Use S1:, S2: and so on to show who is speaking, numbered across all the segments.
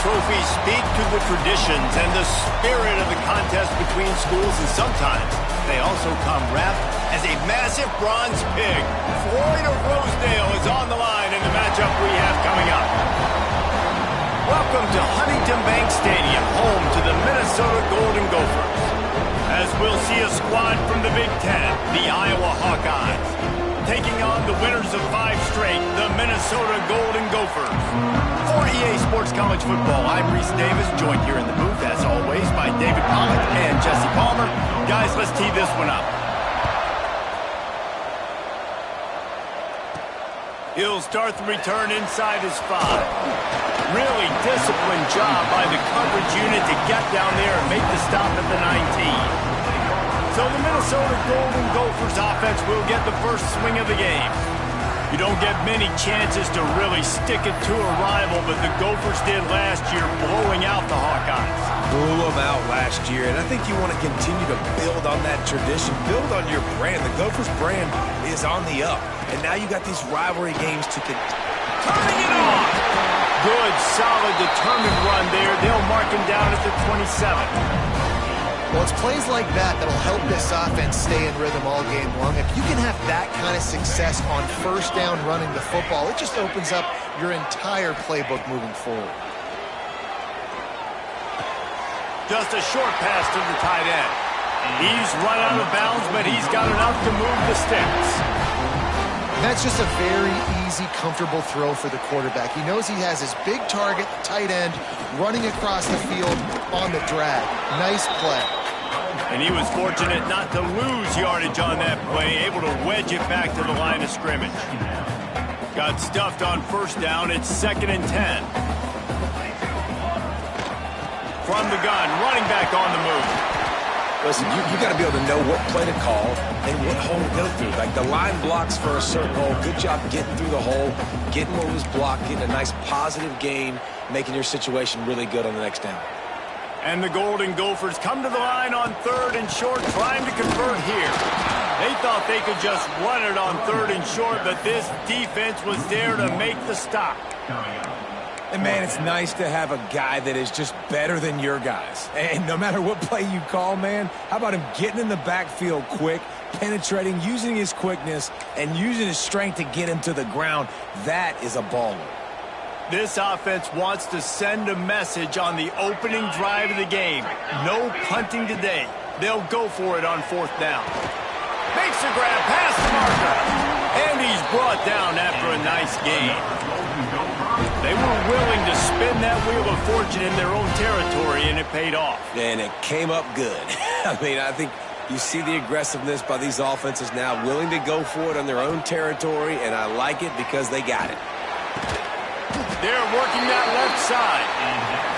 S1: trophies speak to the traditions and the spirit of the contest between schools, and sometimes they also come wrapped as a massive bronze pig. Floyd of Rosedale is on the line in the matchup we have coming up. Welcome to Huntington Bank Stadium, home to the Minnesota Golden Gophers. As we'll see a squad from the Big Ten, the Iowa Hawkeyes, taking on the winners of 5 straight, the Minnesota Golden Gophers. For EA Sports College Football, I'm Reese Davis, joined here in the booth, as always, by David Pollack and Jesse Palmer. Guys, let's tee this one up. He'll start the return inside his 5. Really disciplined job by the coverage unit to get down there and make the stop at the 19. So the Minnesota Golden Gophers offense will get the first swing of the game. You don't get many chances to really stick it to a rival, but the Gophers did last year, blowing out the Hawkeyes.
S2: Blew them out last year, and I think you want to continue to build on that tradition, build on your brand. The Gophers brand is on the up, and now you got these rivalry games to
S1: turning it on. Good, solid, determined run there. They'll mark him down at the 27.
S3: Well, it's plays like that that'll help this offense stay in rhythm all game long. If you can have that kind of success on first down running the football, it just opens up your entire playbook moving forward.
S1: Just a short pass to the tight end. He's run out of bounds, but he's got enough to move the sticks.
S3: That's just a very easy, comfortable throw for the quarterback. He knows he has his big target, tight end, running across the field on the drag. Nice play.
S1: And he was fortunate not to lose yardage on that play, able to wedge it back to the line of scrimmage. Got stuffed on first down. It's 2nd and 10. From the gun, running back on the move.
S2: Listen, you got to be able to know what play to call and what hole to go through. Like the line blocks for a certain hole. Good job getting through the hole, getting what was blocked, getting a nice positive gain, making your situation really good on the next down.
S1: And the Golden Gophers come to the line on 3rd and short, trying to convert here. They thought they could just run it on 3rd and short, but this defense was there to make the stop.
S2: And, man, it's nice to have a guy that is just better than your guys. And no matter what play you call, man, how about him getting in the backfield quick, penetrating, using his quickness, and using his strength to get him to the ground? That is a baller.
S1: This offense wants to send a message on the opening drive of the game. No punting today. They'll go for it on 4th down. Makes the grab past the marker. And he's brought down after a nice gain. They were willing to spin that wheel of fortune in their own territory, and it paid off.
S2: And it came up good. I mean, I think you see the aggressiveness by these offenses now, willing to go for it on their own territory, and I like it because they got it.
S1: They're working that left side,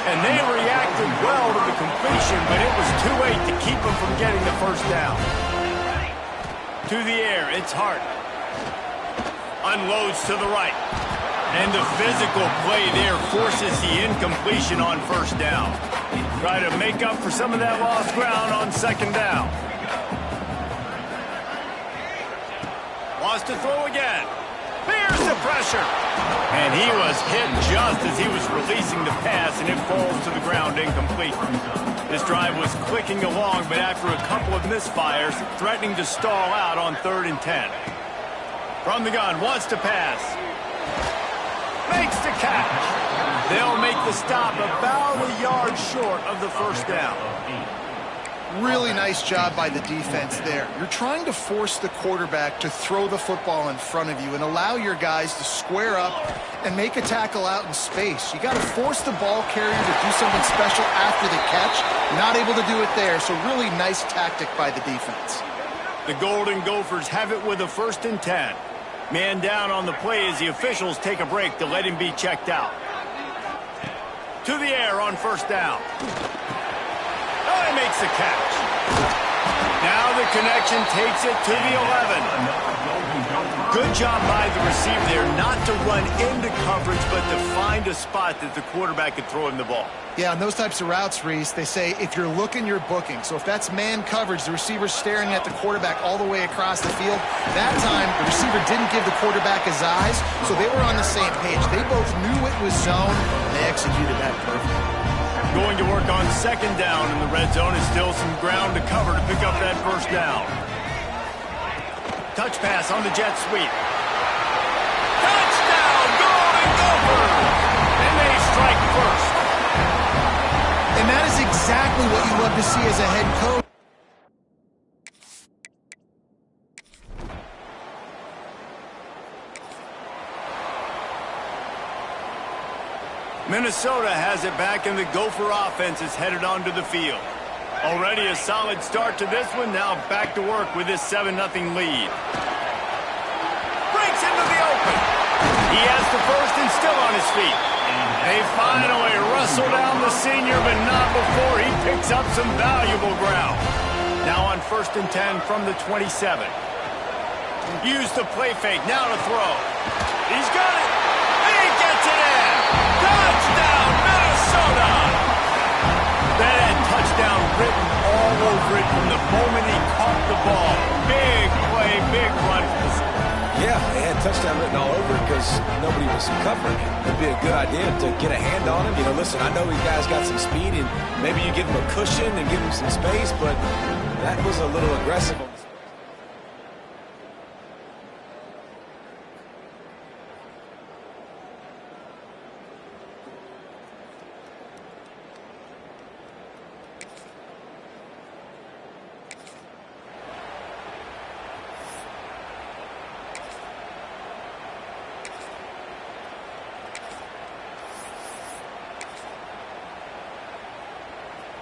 S1: and they reacted well to the completion, but it was too late to keep them from getting the first down. To the air, it's Hart. Unloads to the right. And the physical play there forces the incompletion on 1st down. Try to make up for some of that lost ground on 2nd down. Wants to throw again. There's the pressure. And he was hit just as he was releasing the pass, and it falls to the ground incomplete. This drive was clicking along, but after a couple of misfires, threatening to stall out on 3rd and 10. From the gun, wants to pass. Makes the catch. They'll make the stop about a yard short of the 1st down.
S3: Really nice job by the defense there. You're trying to force the quarterback to throw the football in front of you and allow your guys to square up and make a tackle out in space. You got to force the ball carrier to do something special after the catch. Not able to do it there, so really nice tactic by the defense.
S1: The Golden Gophers have it with a 1st and 10. Man down on the play as the officials take a break to let him be checked out. To the air on 1st down. Oh, he makes the catch. Now the connection takes it to the 11. Good job by the receiver there not to run into coverage, but to find a spot that the quarterback could throw him the ball.
S3: Yeah, on those types of routes, Reese, they say if you're looking, you're booking. So if that's man coverage, the receiver's staring at the quarterback all the way across the field. That time, the receiver didn't give the quarterback his eyes, so they were on the same page. They both knew it was zone, and they executed that perfectly.
S1: Going to work on second down in the red zone. Is still some ground to cover to pick up that first down. Touch pass on the jet sweep. Touchdown, Golden Gophers! And they strike first.
S3: And that is exactly what you love to see as a head coach.
S1: Minnesota has it back, and the Gopher offense is headed onto the field. Already a solid start to this one. Now back to work with this 7-0 lead. Breaks into the open. He has the first and still on his feet. They finally wrestle down the senior, but not before he picks up some valuable ground. Now on 1st and 10 from the 27. Use the play fake. Now to throw. He's got it. He gets it in. Touchdown, Minnesota! That had touchdown written all over it from the moment he caught the ball. Big play, big run for the Seahawks.
S2: Yeah, they had touchdown written all over it because nobody was covering him. It'd be a good idea to get a hand on him. You know, listen, I know these guys got some speed, and maybe you give him a cushion and give him some space, but that was a little aggressive.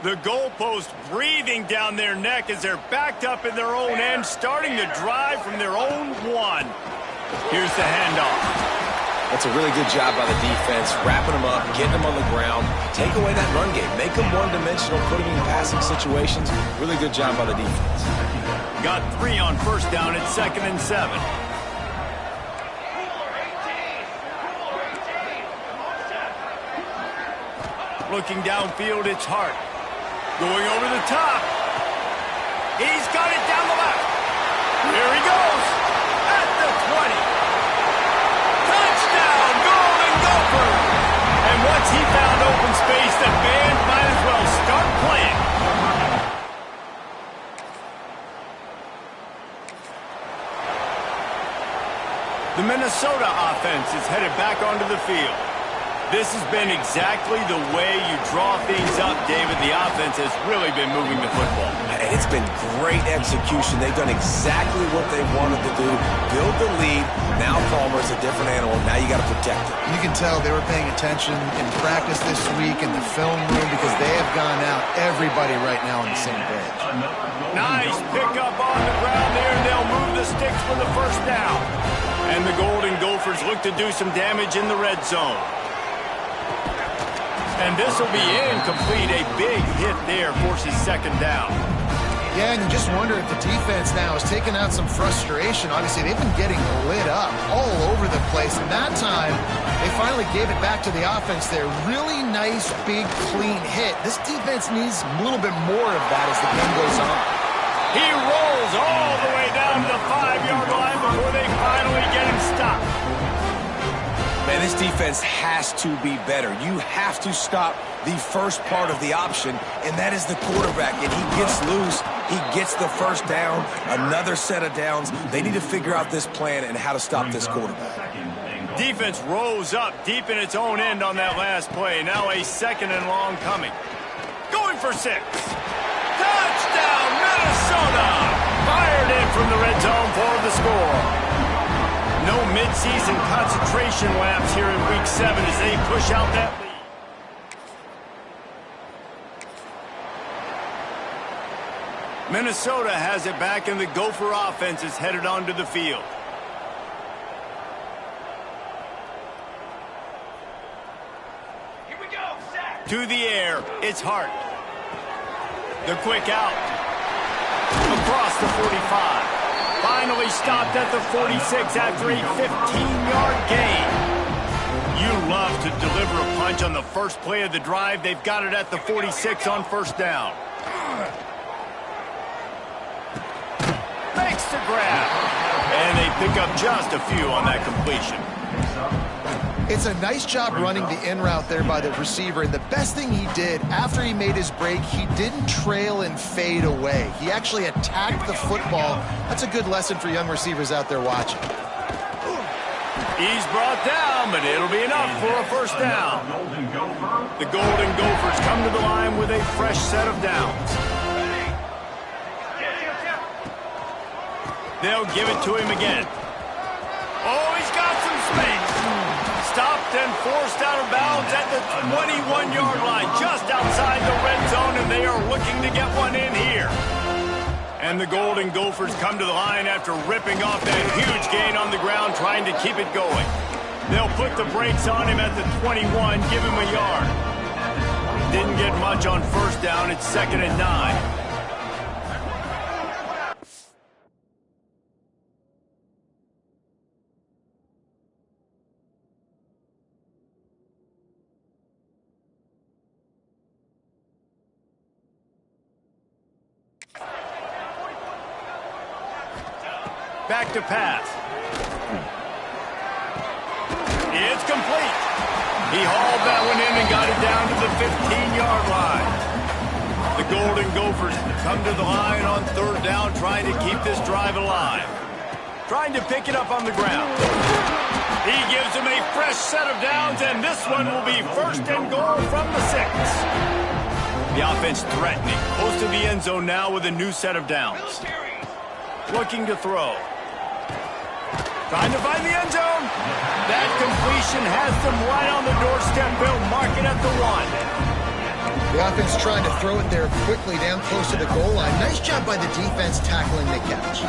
S1: The goalpost breathing down their neck as they're backed up in their own end, starting to drive from their own 1. Here's the handoff.
S2: That's a really good job by the defense, wrapping them up, getting them on the ground, take away that run game, make them one-dimensional, put them in passing situations. Really good job by the defense.
S1: Got 3 on 1st down at 2nd and 7. Looking downfield, it's Hart. Going over the top. He's got it down the left. Here he goes. At the 20. Touchdown, Golden Gophers! And once he found open space, the band might as well start playing. The Minnesota offense is headed back onto the field. This has been exactly the way you draw things up, David. The offense has really been moving the football.
S2: And it's been great execution. They've done exactly what they wanted to do. Build the lead. Now Palmer's a different animal. Now you got to protect it.
S3: You can tell they were paying attention in practice this week in the film room because they have gone out, everybody right now on the same page.
S1: Nice pickup on the ground there, and they'll move the sticks for the first down. And the Golden Gophers look to do some damage in the red zone. And this will be incomplete. A big hit there forces 2nd down.
S3: Yeah, and you just wonder if the defense now is taking out some frustration. Obviously, they've been getting lit up all over the place. And that time, they finally gave it back to the offense there. Really nice, big, clean hit. This defense needs a little bit more of that as the game goes on.
S1: He rolls all the way down to the 5-yard line before they finally get him stopped.
S2: Man, this defense has to be better. You have to stop the first part of the option, and that is the quarterback. And he gets loose. He gets the first down, another set of downs. They need to figure out this plan and how to stop this quarterback.
S1: Defense rose up deep in its own end on that last play. Now a 2nd and long coming. Going for 6. Touchdown, Minnesota! Fired in from the red zone for the score. No midseason concentration laps here in Week 7 as they push out that lead. Minnesota has it back, and the Gopher offense is headed onto the field.
S4: Here we go, sack.
S1: To the air, it's Hart. The quick out. Across the 45. Finally stopped at the 46 after a 15-yard gain. You love to deliver a punch on the first play of the drive. They've got it at the 46 on first down. Makes the grab. And they pick up just a few on that completion.
S3: It's a nice job running the in route there by the receiver. And the best thing he did after he made his break, he didn't trail and fade away. He actually attacked the football. That's a good lesson for young receivers out there watching.
S1: He's brought down, but it'll be enough for a first down. The Golden Gophers come to the line with a fresh set of downs. They'll give it to him again. Oh, he's got some space. Stopped and forced out of bounds at the 21-yard line, just outside the red zone, and they are looking to get one in here. And the Golden Gophers come to the line after ripping off that huge gain on the ground, trying to keep it going. They'll put the brakes on him at the 21, give him a yard. Didn't get much on first down. It's 2nd and 9. Back to pass. It's complete. He hauled that one in and got it down to the 15-yard line. The Golden Gophers come to the line on third down, trying to keep this drive alive. Trying to pick it up on the ground. He gives him a fresh set of downs, and this one will be 1st and goal from the 6. The offense threatening, close to the end zone now with a new set of downs. Looking to throw. Trying to find the end zone. That completion has them right on the doorstep. They'll mark it at the 1.
S3: The offense trying to throw it there quickly down close to the goal line. Nice job by the defense tackling the catch.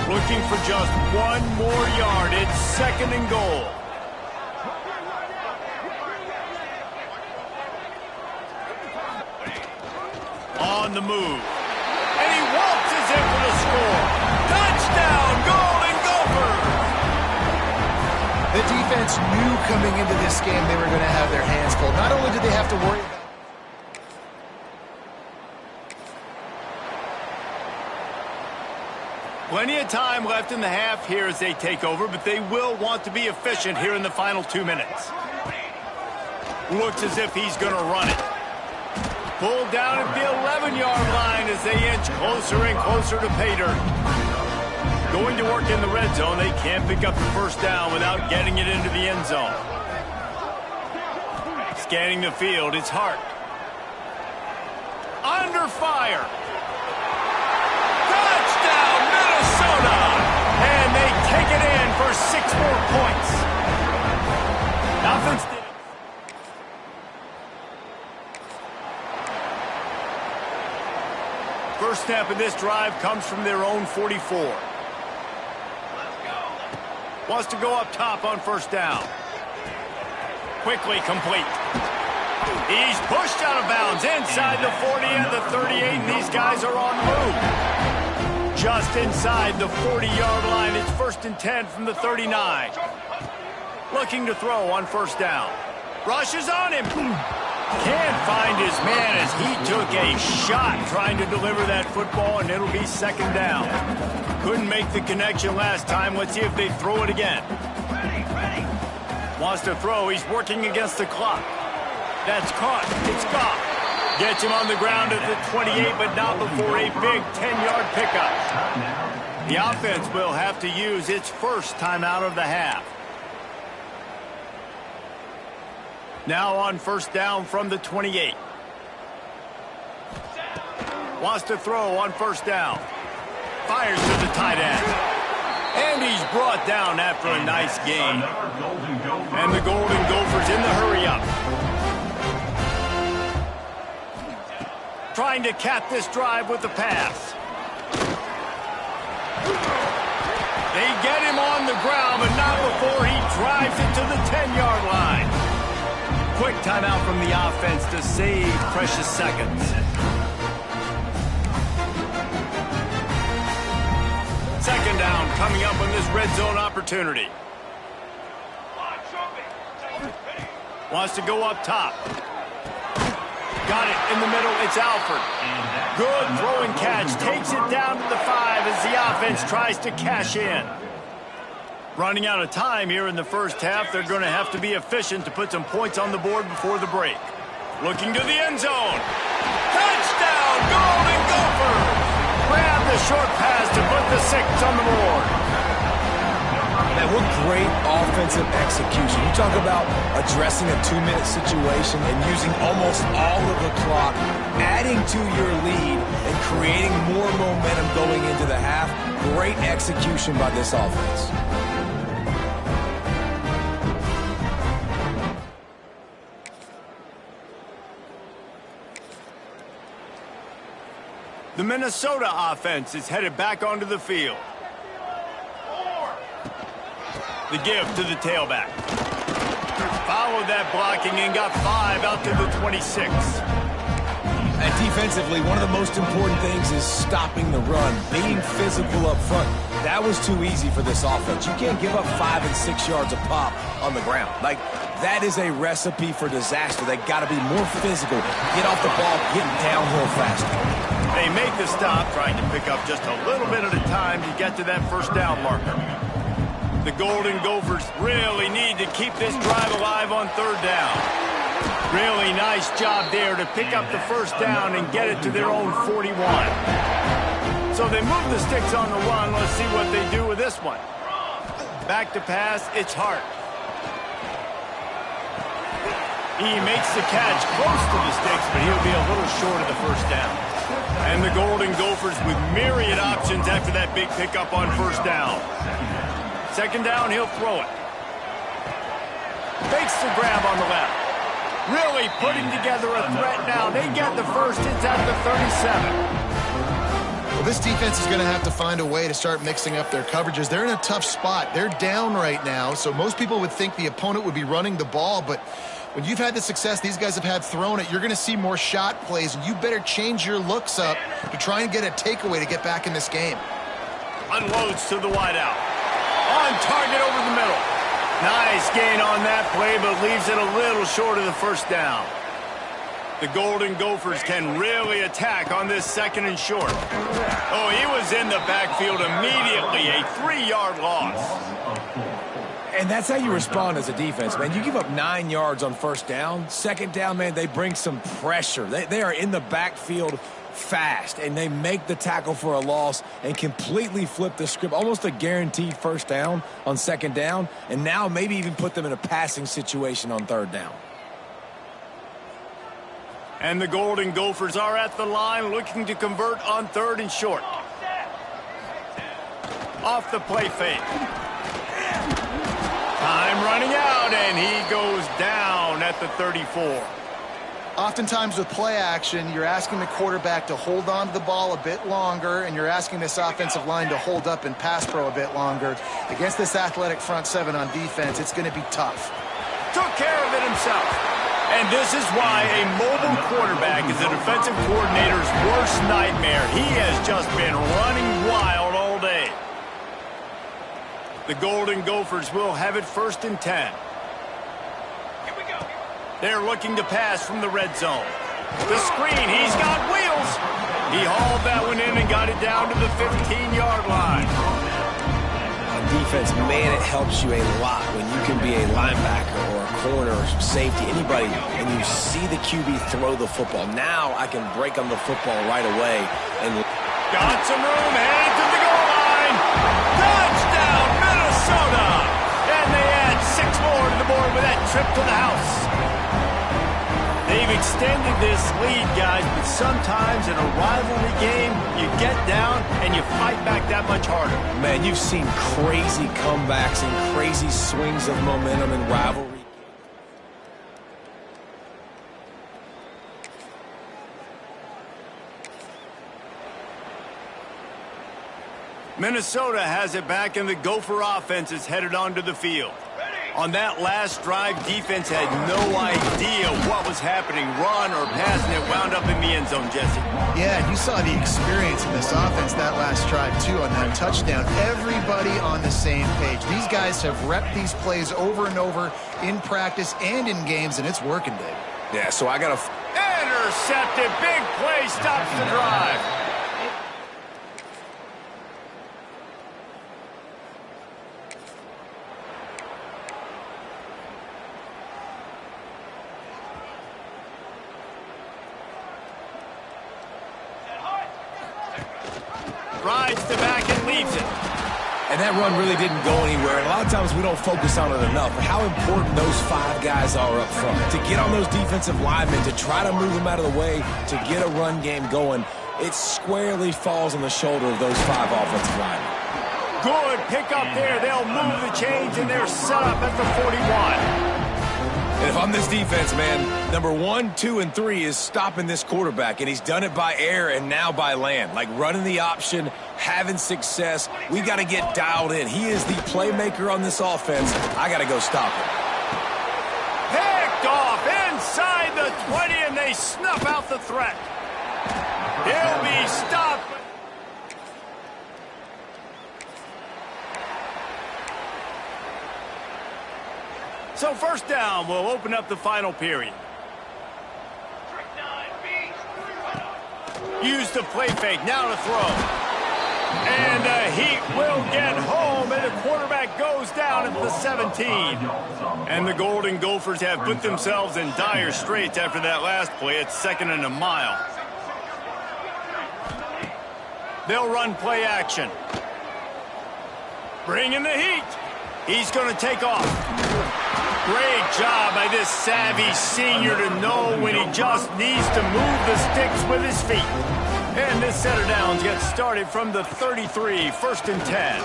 S1: Looking for just one more yard. It's 2nd and goal. On the move. And he waltzes in for the score. Touchdown, Golden Gophers!
S3: The defense knew coming into this game they were going to have their hands full. Not only did they have to worry about...
S1: Plenty of time left in the half here as they take over, but they will want to be efficient here in the final 2 minutes. Looks as if he's going to run it. Pulled down at the 11-yard line as they inch closer and closer to pay dirt. Going to work in the red zone. They can't pick up the first down without getting it into the end zone. Scanning the field, it's Hart. Under fire. Touchdown, Minnesota! And they take it in for 6 more points. Offense did it. First snap of this drive comes from their own 44. Wants to go up top on first down. Quickly complete. He's pushed out of bounds inside the 40 and the 38, and these guys are on the move. Just inside the 40-yard line, it's 1st and 10 from the 39. Looking to throw on first down. Rushes on him. Can't find his man as he took a shot trying to deliver that football, and it'll be 2nd down. Couldn't make the connection last time. Let's see if they throw it again. Wants to throw. He's working against the clock. That's caught. It's Goff. Gets him on the ground at the 28, but not before a big 10-yard pickup. The offense will have to use its first timeout of the half. Now on first down from the 28. Wants to throw on first down. Fires to the tight end. And he's brought down after a nice gain. And the Golden Gophers in the hurry-up. Trying to cap this drive with the pass. They get him on the ground, but not before he drives it to the 10-yard line. Quick timeout from the offense to save precious seconds. Second down coming up on this red zone opportunity. Wants to go up top. Got it in the middle. It's Alford. Good throw and catch. Takes it down to the 5 as the offense tries to cash in. Running out of time here in the first half. They're going to have to be efficient to put some points on the board before the break. Looking to the end zone. Touchdown, Golden Gophers! Grab the short pass to put the 6 on the board.
S2: Man, what great offensive execution. You talk about addressing a 2-minute situation and using almost all of the clock, adding to your lead and creating more momentum going into the half. Great execution by this offense.
S1: The Minnesota offense is headed back onto the field. The give to the tailback. Followed that blocking and got 5 out to the 26.
S2: And defensively, one of the most important things is stopping the run, being physical up front. That was too easy for this offense. You can't give up 5 and 6 yards a pop on the ground. Like, that is a recipe for disaster. They got to be more physical, get off the ball, get downhill faster.
S1: They make the stop, trying to pick up just a little bit at a time to get to that first down marker. The Golden Gophers really need to keep this drive alive on third down. Really nice job there to pick up the first down and get it to their own 41. So they move the sticks on the run. Let's see what they do with this one. Back to pass, it's Hart. He makes the catch close to the sticks, but he'll be a little short of the first down. And the Golden Gophers with myriad options after that big pickup on first down. Second down, he'll throw it. Fakes the grab on the left. Really putting together a threat now. They get the first. It's at the 37.
S3: Well, this defense is going to have to find a way to start mixing up their coverages. They're in a tough spot. They're down right now, so most people would think the opponent would be running the ball, but when you've had the success these guys have had throwing it, you're going to see more shot plays, and you better change your looks up to try and get a takeaway to get back in this game.
S1: Unloads to the wideout. On target over the middle. Nice gain on that play, but leaves it a little short of the first down. The Golden Gophers can really attack on this second and short. Oh, he was in the backfield immediately. A 3-yard loss.
S2: And that's how you respond as a defense, man. You give up 9 yards on first down. Second down, man, they bring some pressure. They are in the backfield fast, and they make the tackle for a loss and completely flip the script. Almost a guaranteed first down on second down, and now maybe even put them in a passing situation on third down.
S1: And the Golden Gophers are at the line looking to convert on third and short. Off the play fake. Time running out, and he goes down at the 34.
S3: Oftentimes with play action, you're asking the quarterback to hold on to the ball a bit longer, and you're asking this offensive line to hold up and pass pro a bit longer. Against this athletic front seven on defense, it's going to be tough.
S1: Took care of it himself. And this is why a mobile quarterback is a defensive coordinator's worst nightmare. He has just been running wild all day. The Golden Gophers will have it first and 10. They're looking to pass from the red zone. The screen, he's got wheels. He hauled that one in and got it down to the 15-yard line.
S2: On defense, man, it helps you a lot when you can be a linebacker or a corner or safety, anybody, and you see the QB throw the football. Now I can break on the football right away. And
S1: got some room, headed to the goal line. Touchdown, Minnesota! And they add 6 more to the board with that trip to the house. They've extended this lead, guys, but sometimes in a rivalry game, you get down and you fight back that much harder.
S2: Man, you've seen crazy comebacks and crazy swings of momentum in rivalry.
S1: Minnesota has it back, and the Gopher offense is headed onto the field.
S4: Ready.
S1: On that last drive, defense had no idea what was happening. Run or pass, and it wound up in the end zone, Jesse.
S3: Yeah, and you saw the experience in this offense that last drive, too, on that touchdown. Everybody on the same page. These guys have repped these plays over and over in practice and in games, and it's working, Dave.
S2: Yeah, so I got to...
S1: Intercepted. Big play stops the drive. Rides the back and leaves it.
S2: And that run really didn't go anywhere. And a lot of times we don't focus on it enough. But how important those 5 guys are up front. To get on those defensive linemen, to try to move them out of the way, to get a run game going, it squarely falls on the shoulder of those 5 offensive linemen.
S1: Good pick up there. They'll move the chains, and they're set up at the 41.
S2: And if I'm this defense, man, number 1, 2, and 3 is stopping this quarterback. And he's done it by air and now by land. Like running the option, having success. We got to get dialed in. He is the playmaker on this offense. I got to go stop him.
S1: Picked off inside the 20, and they snuff out the threat. He'll be stopped. So first down, we'll open up the final period. Use the play fake, now to throw. And the Heat will get home, and the quarterback goes down at the 17. And the Golden Gophers have put themselves in dire straits after that last play. It's 2nd and a mile. They'll run play action. Bring in the Heat. He's going to take off. Great job by this savvy senior to know when he just needs to move the sticks with his feet. And this set of downs gets started from the 33, 1st and 10.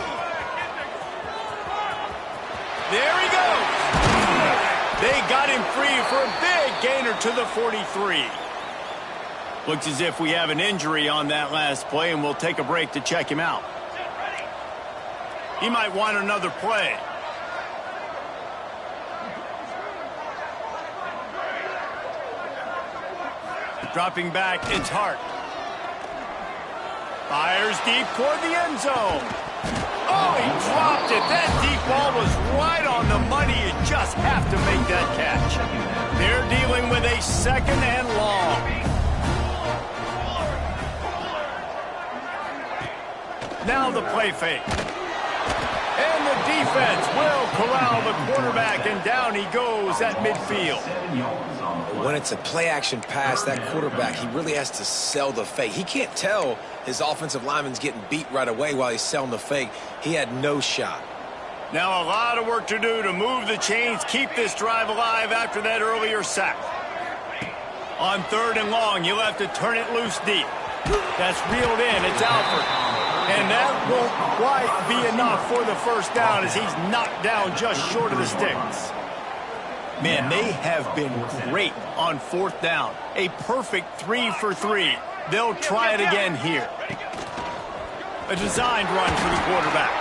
S1: There he goes. They got him free for a big gainer to the 43. Looks as if we have an injury on that last play, and we'll take a break to check him out. He might want another play. Dropping back, it's Hart. Fires deep toward the end zone. Oh, he dropped it. That deep ball was right on the money. You just have to make that catch. They're dealing with a 2nd and long. Now the play fake. And the defense will corral the quarterback, and down he goes at midfield.
S2: When it's a play-action pass, that quarterback, he really has to sell the fake. He can't tell his offensive lineman's getting beat right away while he's selling the fake. He had no shot.
S1: Now a lot of work to do to move the chains, keep this drive alive after that earlier sack. On 3rd and long, you'll have to turn it loose deep. That's reeled in. It's Alford. And that won't quite be enough for the first down as he's knocked down just short of the sticks. Man, they have been great on 4th down. A perfect 3 for 3. They'll try it again here. A designed run for the quarterback.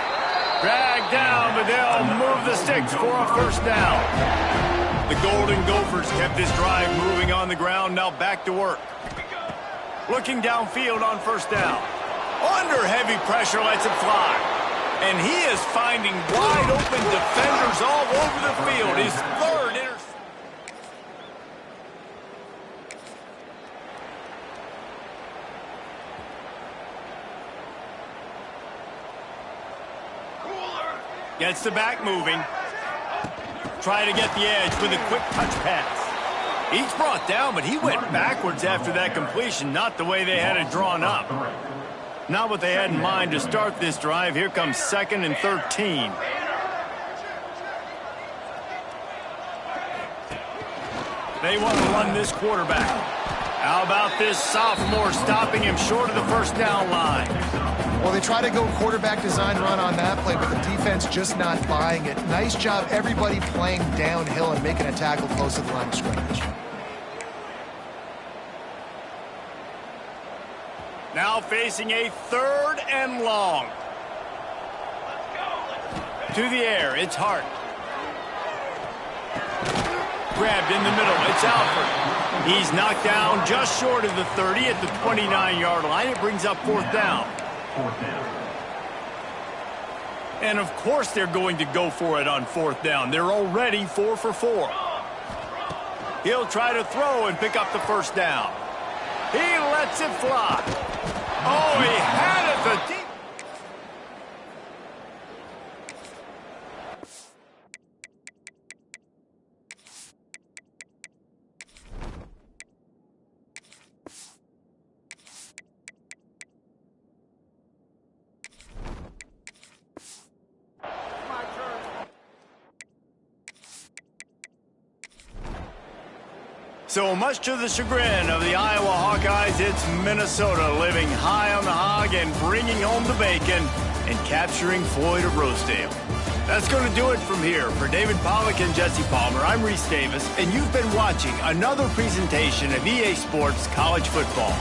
S1: Dragged down, but they'll move the sticks for a first down. The Golden Gophers kept this drive moving on the ground, now back to work. Looking downfield on 1st down. Under heavy pressure, lets it fly. And he is finding wide open defenders all over the field. His 3rd interception. Gets the back moving. Try to get the edge with a quick touch pass. He's brought down, but he went backwards after that completion, not the way they had it drawn up. Not what they had in mind to start this drive. Here comes 2nd and 13. They want to run this quarterback. How about this sophomore stopping him short of the first down line?
S3: Well, they try to go quarterback design run on that play, but the defense just not buying it. Nice job, everybody playing downhill and making a tackle close to the line of scrimmage.
S1: Now facing a 3rd and long. To the air, it's Hart. grabbed in the middle. It's Alford. He's knocked down just short of the 30 at the 29-yard line. It brings up fourth down. And, of course, they're going to go for it on fourth down. They're already 4 for 4. He'll try to throw and pick up the first down. He lets it fly. Oh, he had it. The deep. So much to the chagrin of the Iowa Hawkeyes, it's Minnesota living high on the hog and bringing home the bacon and capturing Floyd of Rosedale. That's going to do it from here. For David Pollack and Jesse Palmer, I'm Reese Davis, and you've been watching another presentation of EA Sports College Football.